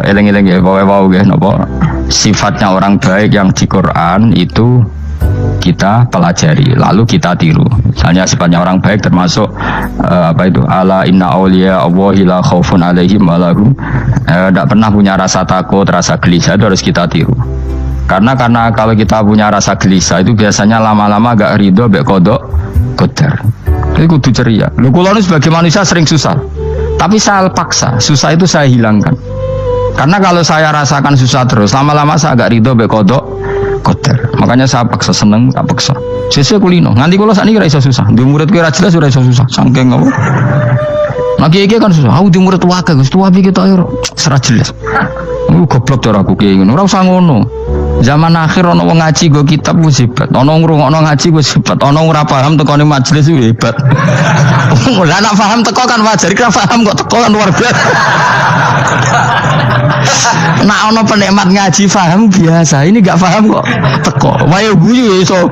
Eleng-eleng ya, bawa ya, nopo. Sifatnya orang baik yang di Quran itu kita pelajari, lalu kita tiru. Misalnya sifatnya orang baik termasuk apa itu? Ala inna auliya Allahi la khaufun alaihim wa lahum. Tidak pernah punya rasa takut, rasa gelisah, itu harus kita tiru. Karena kalau kita punya rasa gelisah itu biasanya lama-lama agak ridho, bek kodok, qadar. Itu kudu ceria. Lu kula sebagai manusia sering susah, tapi saya paksa, susah itu saya hilangkan. Karena kalau saya rasakan susah terus, lama-lama saya agak ridho, bek kodok, qadar. Makanya saya paksa, seneng, tak paksa. Sesuai kulino. Nganti kula sakniki ora iso susah. Di murid kira jelas ora iso susah. Saking apa? Lagi iki kan susah. Aku di murid wae Gus, tuwa iki tok ora jelas. Goblok cara aku kiye ngono. Ora usah ngono. Zaman akhir ana wong ngaji go kitab wis hebat. Ana ngrungokno ngaji wis hebat. Ana ora paham tekone majelis wis hebat. Lah nek paham teko kan wajar, kira paham kok teko kan luar biasa. Nak ono penikmat ngaji paham biasa, ini gak paham kok teko. Wae guyu iso.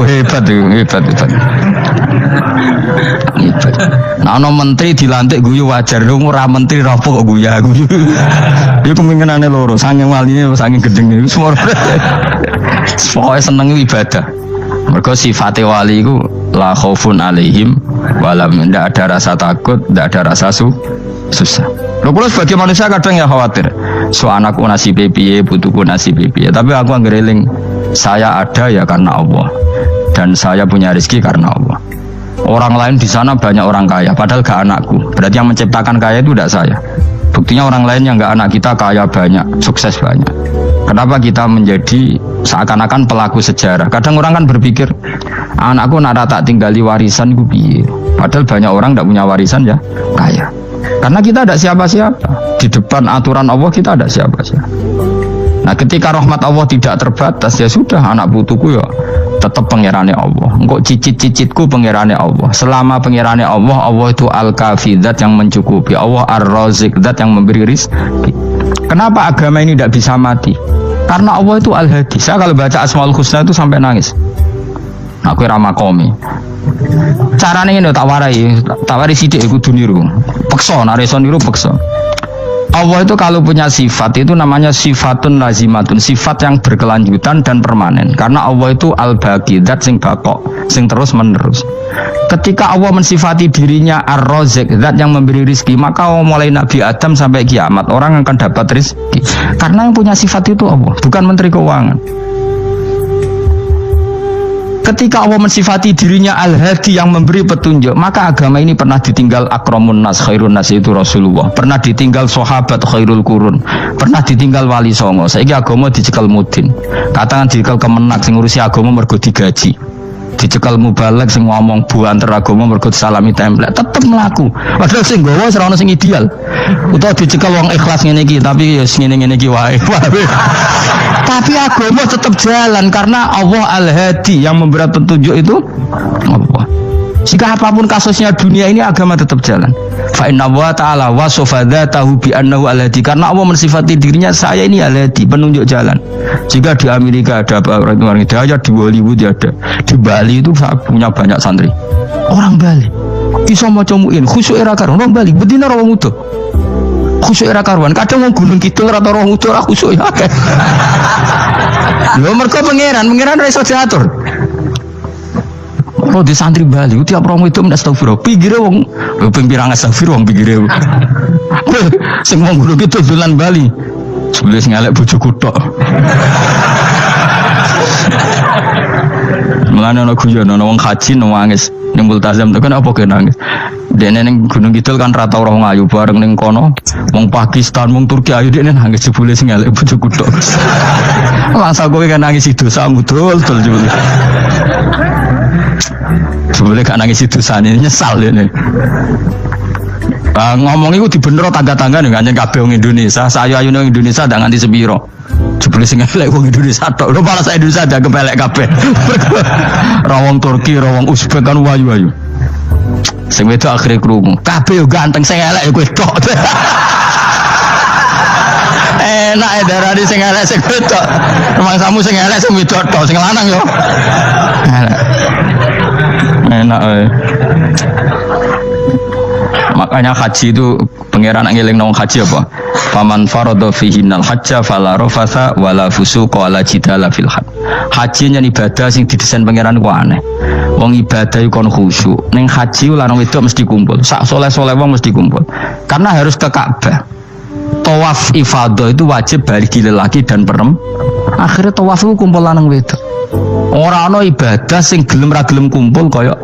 Hebat. Nah ono menteri dilantik guyu wajar, ora menteri rapo kok guyu. Iku kemungkinane loro, saking waline saking gedeng iku semua. Pokoke seneng ibadah. Mergo sifate wali iku la khaufun alaihim walam, ndak ada rasa takut, ndak ada rasa susah. Lho kula sebagai manusia kadang ya khawatir. So anakku nasib piye, putuku nasib piye. Tapi aku anggereling saya ada ya karena Allah. Dan saya punya rezeki karena Allah. Orang lain di sana banyak orang kaya, padahal gak anakku. Berarti yang menciptakan kaya itu tidak saya. Buktinya orang lain yang gak anak kita kaya banyak, sukses banyak. Kenapa kita menjadi seakan-akan pelaku sejarah? Kadang orang kan berpikir, anakku nak tak tinggali warisan gue piye. Padahal banyak orang tidak punya warisan ya kaya. Karena kita ada siapa-siapa. Di depan aturan Allah kita ada siapa-siapa. Nah ketika rahmat Allah tidak terbatas, ya sudah, anak putuku ya tetap pengirannya Allah. Engkau cicit-cicitku pengirannya Allah. Selama pengirannya Allah, Allah itu al-kafi, zat yang mencukupi. Allah ar-razik, zat yang memberi rizki. Kenapa agama ini tidak bisa mati? Karena Allah itu al-hadi. Saya kalau baca Asmaul Husna itu sampai nangis. Aku ramakomi. Caranya ini tak warai sidik aku duniru. Pekso, nareson niru pekso. Allah itu kalau punya sifat itu namanya sifatun lazimatun, sifat yang berkelanjutan dan permanen. Karena Allah itu al-baqi, zat sing bakok, sing terus menerus. Ketika Allah mensifati dirinya ar-razik, zat yang memberi rizki, maka mulai Nabi Adam sampai kiamat orang akan dapat rizki. Karena yang punya sifat itu Allah, bukan Menteri Keuangan. Ketika Allah mensifati dirinya al-hadi yang memberi petunjuk, maka agama ini pernah ditinggal akramun nas, khairun nas itu Rasulullah, pernah ditinggal sahabat khairul qurun, pernah ditinggal wali songo. Saiki agama dicekel mudin. Katakan dicekel kemenak sing ngurusi agama mergo digaji. Dicekel mubalek sing ngomong buanter agama mergo salami template, tetep mlaku. Padahal sing nggawa ora ono sing ideal. Utawa dicekel wong ikhlas ngene iki, tapi ya ngene-ngene iki wae. Tapi agama tetap jalan karena Allah al-hadi yang memberi petunjuk itu Allah. Jika apapun kasusnya dunia ini agama tetap jalan. Fa inna wa ta'ala wasafa dzatahu bi annahu al-hadi, karena Allah mensifati dirinya saya ini al-hadi, penunjuk jalan. Jika di Amerika ada orang hidayah, di Hollywood ada, di Bali itu saya punya banyak santri. Orang Bali iso maca muin khusyuk era karo orang Bali bedina ora wong utuh. Khusyuk era karuan, kadang wong Gunung Kidul ora roh utuh ora khusyuk ya akeh. Lho mergo pangeran ora iso diatur. Kalau di santri Bali, tiap orang itu menastagfirullah. Pikirnya wong, pimpiran astagfirullah wong pikirnya. Semua guru gitu dolan Bali. Sebelah ngalek bojo kutok. Mulane ana guyon ana wong haji nangis ning multazam itu kan apa ke nangis. Dene ning Gunung Kidul kan rata orang ayu bareng ning kono. Wong Pakistan, wong Turki ayu dene nangis jebule sing ngalek bojo kutok. Masa kowe kan nangis itu samu dul jebule. Jebule gak nangis dosane nyesal dene. Ngomong iku dibenero tangga-tangga ning anjen kabeh wong Indonesia, saya ayu nang Indonesia ndak nganti sepiro. Jebule sing elek wong Indonesia tok. Lho malah sak Indonesia ada kepelek kabeh. Ra wong Turki, ra wong Uzbek kan wayu-wayu. Sing wedok akhire krungu. Kabeh yo ganteng, sing elek kowe tok. Enak e darani sing elek sing wedok. Rumangsamu sing elek sing wedok tok, sing lanang yo. Enak. Enak. Makanya haji itu pangeran ngeling nang haji apa? Faman farada fihinnal hajja fala rafatha wala fusuqa wala jidala fil hajj. Haji nya ibadah sing didesain pangeran ku aneh. Wong ibadah iku kon khusyuk. Ning haji lanang wedok mesti kumpul. Sak soleh-soleh wong mesti kumpul. Karena harus ke Ka'bah. Tawaf ifadah itu wajib bagi lelaki dan perempuan. Akhirnya tawaf itu kumpul lanang wedok. Ora ana ibadah sing gelem ra gelem kumpul kaya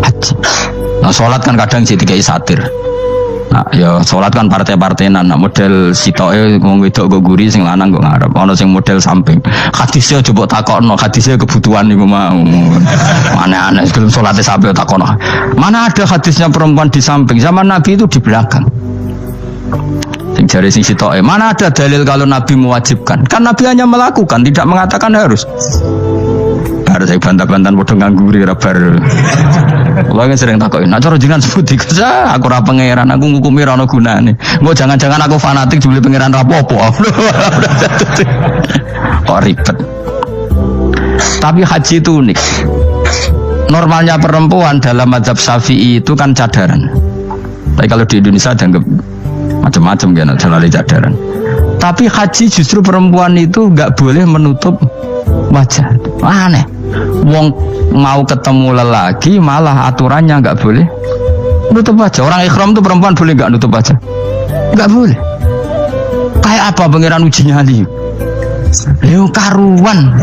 haji. Nah sholat kan kadang sih dikai satir. Nah ya sholat kan partai-partainan. Nah model sitoke wong wedok go guri sing lanang go ngarep. Ana sing model samping. Hadisnya coba takokno, hadisnya kebutuhan niku mau. Aneh-aneh gelem salate sampe takokno. Mana ada hadisnya perempuan di samping? Zaman Nabi itu di belakang. Sing jare sing sitoke, mana ada dalil kalau Nabi mewajibkan? Kan Nabi hanya melakukan, tidak mengatakan harus. Harus saya bantah-bantahan padha ngangguri ra bar. Kula kan sering takoki, nek cara jenengan sebut dikesa, aku ora pangeran, aku ngukumi ra ono gunane. Mbok jangan-jangan aku fanatik jebule pangeran ra apa-apa. Kok ribet. Tapi haji itu unik. Normalnya perempuan dalam mazhab Syafi'i itu kan cadaran. Tapi kalau di Indonesia dianggap macam-macam kan, selalu cadaran. Tapi haji justru perempuan itu nggak boleh menutup wajah. Aneh. Wong mau ketemu lelaki malah aturannya nggak boleh nutup wajah. Orang ikhram tuh perempuan boleh nggak nutup wajah? Nggak boleh. Kayak apa pangeran uji nyali? Leo karuan.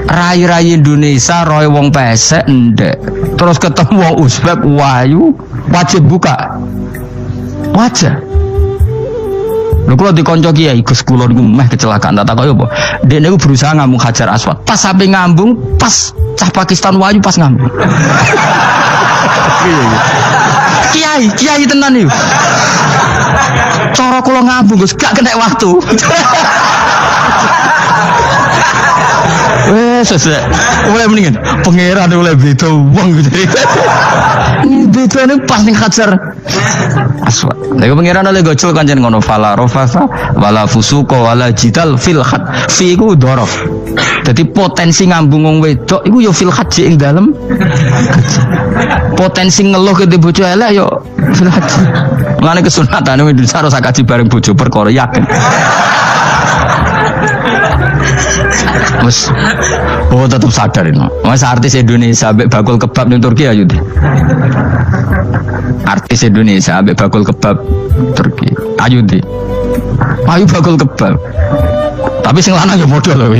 Rai-rai Indonesia, roy wong pesek ndek. Terus ketemu wong Uzbek wayu wajib buka wajah. Lho kula dikonco kiai Gus kula niku meh kecelakaan tak takoki apa. Dene niku berusaha ngambung Hajar Aswad. Pas sampe ngambung, pas cah Pakistan wayu pas ngambung. Kiai tenan niku. Cara kula ngambung Gus gak kena waktu. Sesek. Oleh mendingan pangeran oleh beda wong gitu. Beda ning pas ning Hajar Aswad. Lha pangeran oleh gocol kanjen ngono fala rafasa wala fusuqa wala jidal fil had. Fi iku dhorof. Dadi potensi ngambung wong wedok iku ya fil haji ing dalem. Potensi ngeluh ke bojo elek ya fil haji. Mulane kesunatan Indonesia harus kaji bareng bojo perkara yakin. Mas, oh tetap sadar ini. Mas artis Indonesia ambek bakul kebab di Turki ayo deh. Artis Indonesia ambek bakul kebab Turki ayo deh. Ayo bakul kebab. Tapi sing lanang ya modal loh.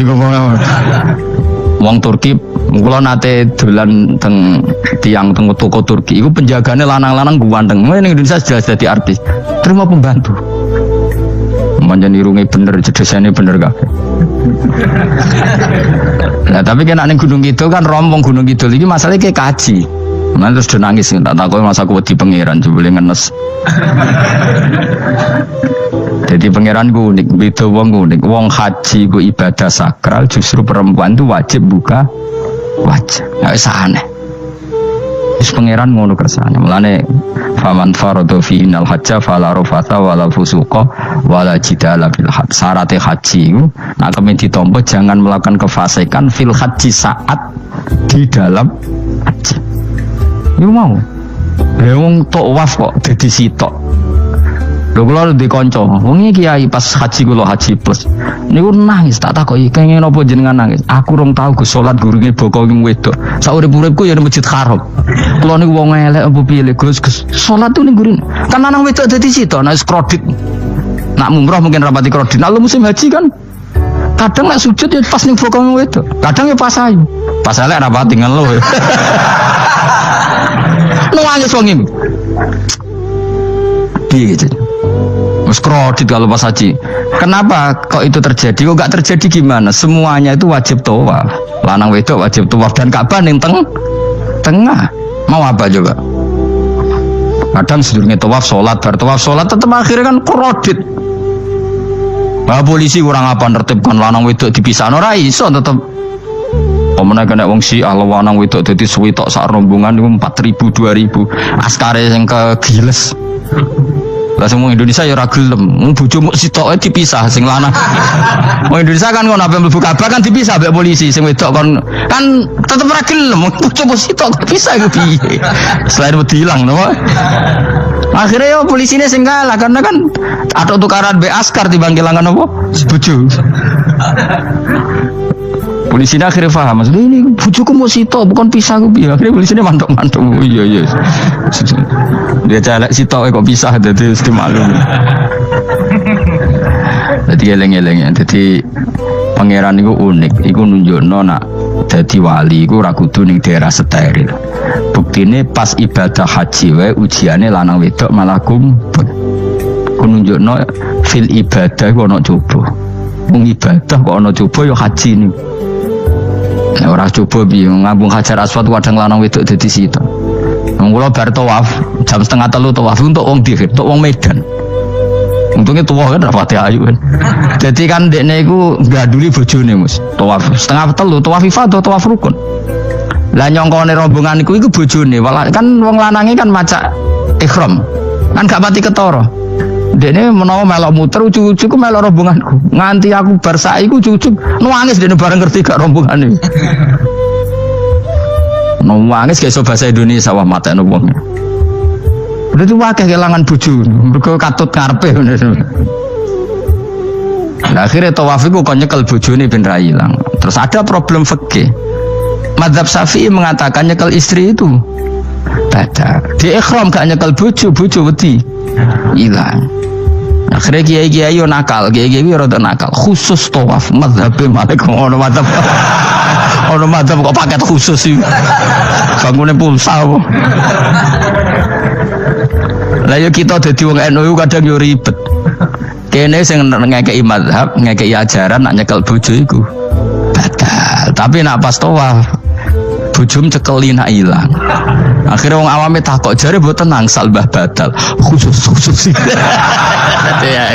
Wong Turki, kula nate dolan teng tiang teng toko Turki. Iku penjagane lanang-lanang guanteng. Ning Indonesia jelas dadi artis. Terima pembantu. Manjan irunge bener, jedesane bener kabeh. Nah tapi kena ning Gunung Kidul kan rombong Gunung Kidul iki masalahnya kayak kaji. Nah terus dia nangis tak takoki masa aku wedi pangeran jebule ngenes. Jadi pangeran ku unik, beda wong unik. Wong haji ku ibadah sakral, justru perempuan itu wajib buka wajah. Nggak usah aneh. Terus pangeran ngono kersane. Mulane faman farada fi innal hajja fala rafatha wala fusuqa wala jidala fil hajj. Syarat haji itu nak kemen ditampa jangan melakukan kefasikan fil haji saat di dalam haji. Iku mau. Ya wong tawaf kok dadi sitok. Lho kula di kanca, wong iki kiai pas haji kula haji plus. Niku nangis tak takoki kenging napa jenengan nangis. Aku rong tau Gus salat gurunge boko ing wedok. Sak urip-uripku ya ning Masjid Haram. Kula niku wong elek apa piye Gus salat tuh ning gurun. Kan lanang wedok dadi sitok nek kredit. Nak umroh mungkin rapati kredit. Nek musim haji kan kadang nek sujud ya pas ning boko ing wedok. Kadang ya pas ayu. Pas elek rapati ngeluh. Nangis wong iki. Piye gitu. Mas kredit kalau pas haji. Kenapa kok itu terjadi? Kok gak terjadi gimana? Semuanya itu wajib tawaf. Lanang wedok wajib tawaf dan Ka'bah ning tengah. Mau apa juga? Kadang sedurunge tawaf salat, bar tawaf salat tetep akhirnya kan kredit. Bah polisi kurang apa nertibkan lanang wedok dipisahno ora iso tetep. Omone kena wong Syiah lanang wedok dadi suwi tok sak rombongan niku 4.000 2.000. Askare sing kegiles. Lah semua Indonesia ya ora gelem. Bojomu sitoke dipisah sing lanang. Wong Indonesia kan ngono ape mlebu Ka'bah kan dipisah mbek polisi sing wedok kan tetep ora gelem. Bojomu sitok dipisah iku piye? Selain wedi ilang napa? Akhirnya ya polisinya sing kalah karena kan atau tukaran be askar timbang kelangan apa? Bojo. Polisinya akhirnya paham, maksudnya ini bojoku mau sito bukan pisah aku piye. Akhirnya polisinya mantuk-mantuk. Iya. Dia celek sito kok pisah dadi mesti maklum. Dadi eleng-eleng. Dadi pangeran iku unik, iku nunjukno nak dadi wali iku ora kudu ning daerah steril. Buktine pas ibadah haji wae ujiane lanang wedok malah kumpul. Ku nunjukno fil ibadah kok ana coba. Wong ibadah kok ana coba ya haji niku. Ora coba piye ngambung Hajar Aswad kadang lanang wedok dadi sita. Wong kula bar tawaf jam 2:30 tawaf untuk wong dihir, untuk wong Medan. Untungnya tua kan rapati ayu kan. Jadi kan dekne iku ngganduli bojone Mus. Tawaf 2:30 tawaf ifadah tawaf rukun. Lah nyongkone rombongan iku bojone, kan wong lanange kan macak ihram. Kan gak pati ketara. Dekne menawa melok muter ujuk-ujuk melok rombonganku. Nganti aku bar saiki ujuk-ujuk nangis dekne bareng ngerti gak rombongane. Nangis gak iso bahasa Indonesia wah matene wong. Udah itu wakil kelangan bojo, mergo katut karepe ngono. Nah, akhirnya tawaf iku kon nyekel bojone ben ra ilang. Terus ada problem fikih. Mazhab Syafi'i mengatakan nyekel istri itu batal. Di ikhram gak nyekel bojo wedi ilang. Akhirnya kiai-kiai yo nakal, kiai-kiai yo rada nakal. Khusus tawaf mazhab Malik ono mazhab. Ono mazhab kok paket khusus sih. Bangune pulsa apa. Lah yo kita dadi wong NU kadang yo ribet. Kene sing ngekeki mazhab, ngekeki ajaran nak nyekel bojo iku batal. Tapi nak pas tawaf bojom cekeli nak ilang. Akhirnya wong awame takok jare mboten nangsal mbah batal. Khusus. Ya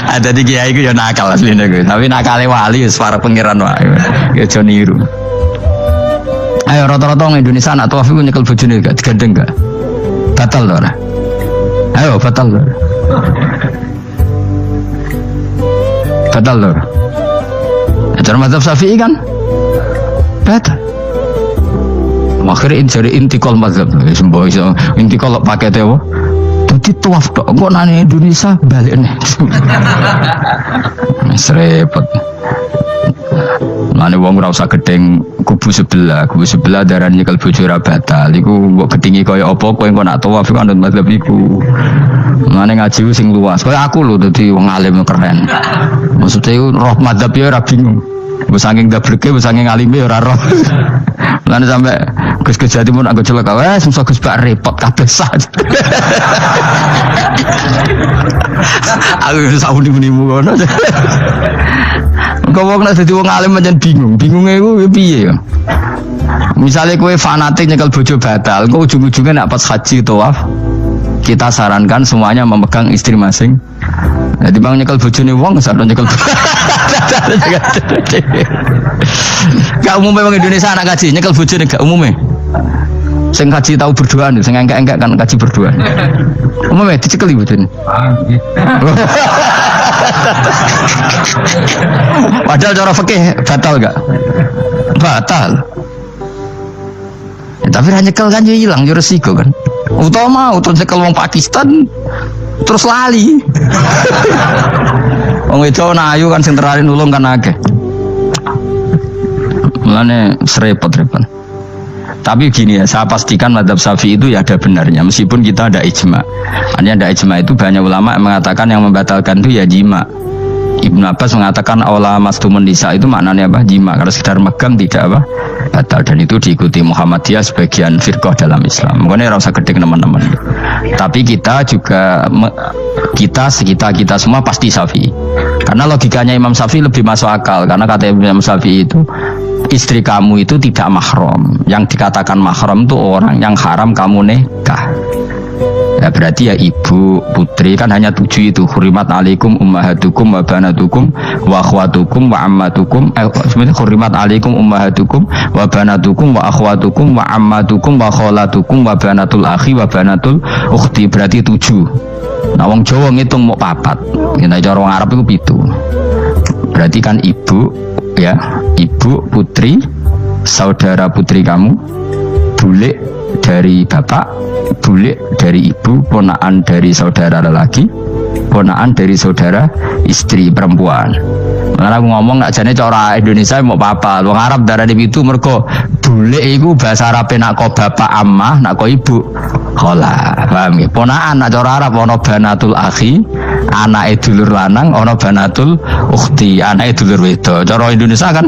ada di kiai iku yo nakal asline iku. Tapi nakale wali wis para pangeran wae. Ya aja niru. Ayo rata-rata wong Indonesia nak tawaf iku nyekel bojone gak digandeng gak? Batal to ora? Ayo batal to. Batal to. Acara mazhab Syafi'i kan? Batal. Akhirnya jadi intikal mazhab, semboh intikal pakai tewo. Jadi tawaf dok, kok nanya Indonesia balik nih. Serempet. Nanya wong rasa gedeng kubu sebelah darah nyekel bojo ra batal. Iku mbok gedingi kaya apa kowe engko nak tawaf iku anut mazhab iku. Nanya ngaji sing luas. Kaya aku lho dadi wong alim keren. Maksudnya roh mazhab ya ora bingung. Wis saking dableke, wis saking alime ora roh. Lan sampai Gus Jati pun aku celaka, wes musuh Gus Bak repot kabeh sah. Aku sauni-unimu ngono. Kok wong nek dadi wong alim pancen bingunge iku piye ya? Misale kowe fanatik nyekel bojo batal, kok ujung-ujungnya nek pas haji tawaf kita sarankan semuanya memegang istri masing. Jadi bang nyekel bojone wong sadon nyekel. Gak umumnya bang Indonesia anak kaji nyekel bojone gak umumnya. Sing kaji tahu berduaan, sing engkek-engkek kan kaji berduaan. Umumnya dicekeli bojone. Padahal cara fikih batal gak? Batal. Ya, tapi nyekel kan yo hilang yo resiko kan. Utama nyekel wong Pakistan terus lali. Wong itu ayu kan sing terari nulung kan akeh. Mulane repot-repot. Tapi gini ya, saya pastikan mazhab Syafi'i itu ya ada benarnya meskipun kita ada ijma. Hanya ada ijma itu banyak ulama yang mengatakan yang membatalkan itu ya jima. Ibnu Abbas mengatakan awla mastumun nisa itu maknanya apa? Jima. Kalau sekedar megang tidak apa? Batal, dan itu diikuti Muhammadiyah sebagian firqah dalam Islam. Makanya rasa gede teman-teman. Tapi kita juga kita semua pasti Syafi'i. Karena logikanya Imam Syafi'i lebih masuk akal. Karena kata Imam Syafi'i itu istri kamu itu tidak mahram. Yang dikatakan mahram itu orang yang haram kamu nikah. Nah, berarti ya ibu, putri kan hanya 7 itu. Hurimat alaikum ummahatukum wa banatukum wa akhwatukum wa ammatukum. Sebenarnya hurimat alaikum ummahatukum wa banatukum wa akhwatukum wa ammatukum wa kholatukum wa banatul akhi wa banatul ukhti. Berarti 7. Nah, wong Jawa ngitung mau 4. Nah, cara wong Arab itu 7. Berarti kan ibu, ya, ibu, putri, saudara putri kamu, bule dari bapak, bule dari ibu, ponakan dari saudara lelaki, ponakan dari saudara istri perempuan. Karena aku ngomong nggak jane cara Indonesia mau apa, wong Arab darah di itu mergo bule itu bahasa Arab nak ko bapak ammah, nak ko ibu khola, paham ya? Ponakan nak cara Arab ono banatul akhi, anak dulur lanang, ono banatul ukhti, anak dulur wedok. Cara Indonesia kan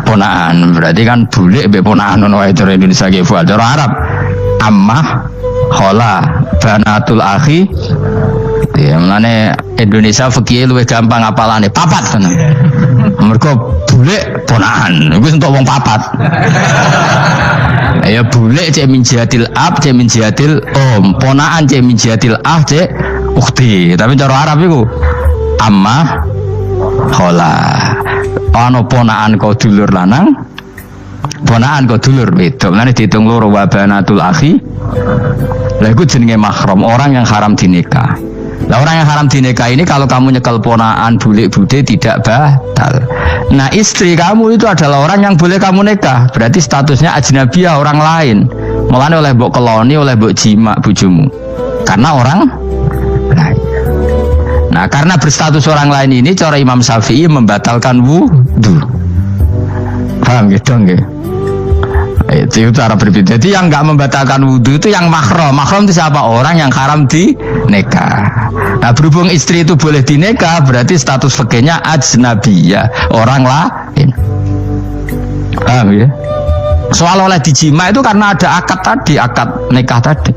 ponakan, berarti kan bule be ponakan ono wae cara Indonesia ge fual. Cara Arab ammah, khola, banatul akhi. Ya, mulane Indonesia fikih luwih gampang apalane papat kan. Mergo bule ponakan, iku entuk wong papat. Ya bule cek min jihatil ab, cek min jihatil om, ponakan cek min jihatil ah, cek ukhti. Tapi cara Arab iku ammah, khola. Ana ponakan kok dulur lanang, ponakan kok dulur wedok. Mulane diitung loro wa banatul akhi. Lah iku jenenge mahram, orang yang haram dinikah. Nah, orang yang haram dinikah ini kalau kamu nyekel ponaan bulik bude tidak batal. Nah, istri kamu itu adalah orang yang boleh kamu nikah. Berarti statusnya ajnabiyah, orang lain. Mulane oleh mbok keloni, oleh mbok jima bojomu. Karena orang lain. Nah, karena berstatus orang lain ini cara Imam Syafi'i membatalkan wudu. Paham gitu nggih? Itu cara berbeda. Jadi yang nggak membatalkan wudhu itu yang mahram. Mahram itu siapa? Orang yang haram dinikah. Nah, berhubung istri itu boleh dinikah, berarti status fikihnya ajnabiyah, orang lain. Paham ya? Soal oleh dijima itu karena ada akad tadi, akad nikah tadi.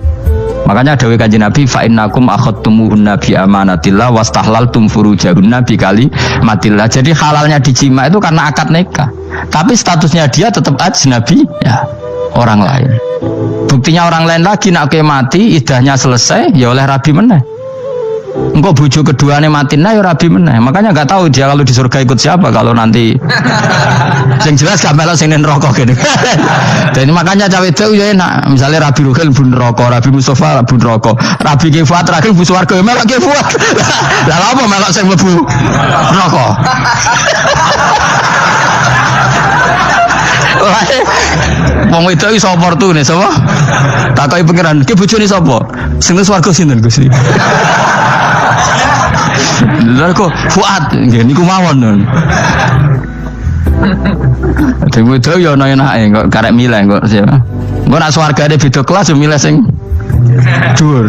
Makanya dawuh Kanjeng Nabi fa innakum akhadtumuhunna bi amanatillah wastahlaltum furujahunna bi kalimatillah. Jadi halalnya dijima itu karena akad nikah. Tapi statusnya dia tetap ajnabi, ya, orang lain. Buktinya orang lain lagi nak ke mati, idahnya selesai, ya oleh rabi meneh. Engkau bojo keduanya mati, nah ya rabi meneh. Makanya nggak tahu dia kalau di surga ikut siapa kalau nanti. Yang jelas gak melok sing neraka gini. Dan makanya cawe itu ya enak. Misalnya Rabi Ruhil bun neraka, Rabi Mustafa bun neraka, Rabi Kifat terakhir bun swarga melok Kifat. Lah apa melok sing mlebu neraka? Wong wedok iso oportune sapa? Takoki pengiran, ki bojone sapa? Sing swarga sinten Gusti? Lha kok Fuad nggih niku mawon. Dhewe wedok ya ana enake kok karek milih kok siapa. Engko nek swargane beda kelas yo milih sing dhuwur.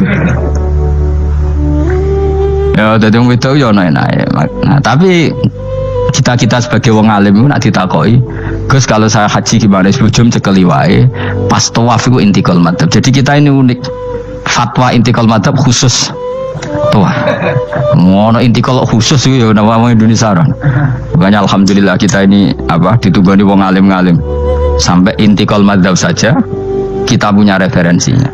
Ya dadi wong wedok ya ana enake. Nah, tapi kita sebagai wong alim nak ditakoki, Gus kalau saya haji gimana sebelum cekeli wae pas tawaf itu intikal madhab. Jadi kita ini unik, fatwa intikal madhab khusus tawaf. Ngono intikal khusus itu ya nama orang Indonesia kan. Makanya alhamdulillah kita ini apa ditugani wong alim-alim sampai intikal madhab saja kita punya referensinya.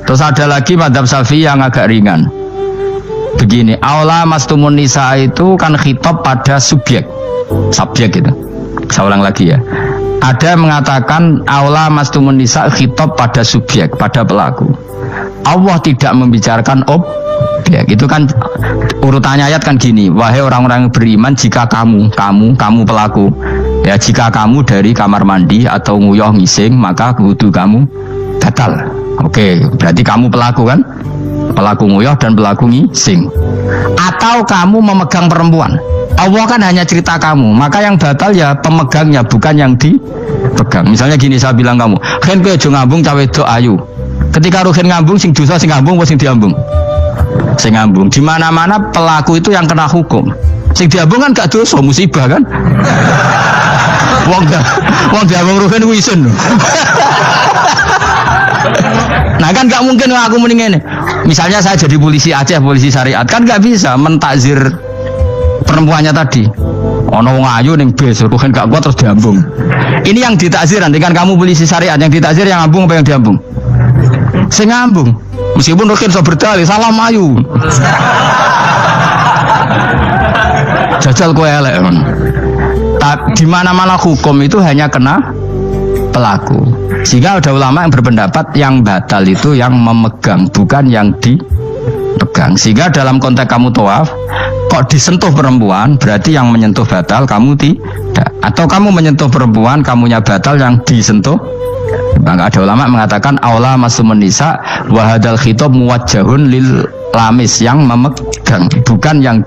Terus ada lagi madhab Syafi'i yang agak ringan. Begini, aula mastumun nisa itu kan khitab pada subjek gitu. Saya ulang lagi ya. Ada yang mengatakan aula mastumun nisa khitab pada subjek, pada pelaku. Allah tidak membicarakan objek. Itu kan urutannya ayat kan gini. Wahai orang-orang yang beriman, jika kamu pelaku, ya jika kamu dari kamar mandi atau nguyuh ngising, maka wudu kamu batal. Oke, berarti kamu pelaku kan? Pelaku nguyuh dan pelaku ngising. Atau kamu memegang perempuan. Allah kan hanya cerita kamu, maka yang batal ya pemegangnya, bukan yang dipegang. Misalnya gini, saya bilang kamu, "Ken kowe aja ngambung cawe wedok ayu." Ketika Ruhin ngambung, sing dosa sing ngambung apa sing diambung? Sing ngambung. Di mana-mana pelaku itu yang kena hukum. Sing diambung kan gak dosa, musibah kan? Wong diambung Ruhin ku isin. Nah kan gak mungkin aku mending ini. Misalnya saya jadi polisi Aceh, polisi syariat, kan gak bisa mentakzir perempuannya tadi. Ono wong ayu ning bis, kan gak kuat terus diambung. Ini yang ditakzir nanti kan kamu polisi syariat, yang ditakzir yang ngambung apa yang diambung? Sing ngambung. Meskipun Rukin so berdalih salah mayu. Jajal kowe elek. Di mana-mana hukum itu hanya kena pelaku. Sehingga ada ulama yang berpendapat yang batal itu yang memegang, bukan yang dipegang. Sehingga dalam konteks kamu tawaf, kok disentuh perempuan, berarti yang menyentuh batal, kamu tidak. Atau kamu menyentuh perempuan, kamunya batal, yang disentuh. Maka ada ulama mengatakan aula masumun nisa wa hadzal khitab muwajjahun lil lamis, yang memegang, bukan yang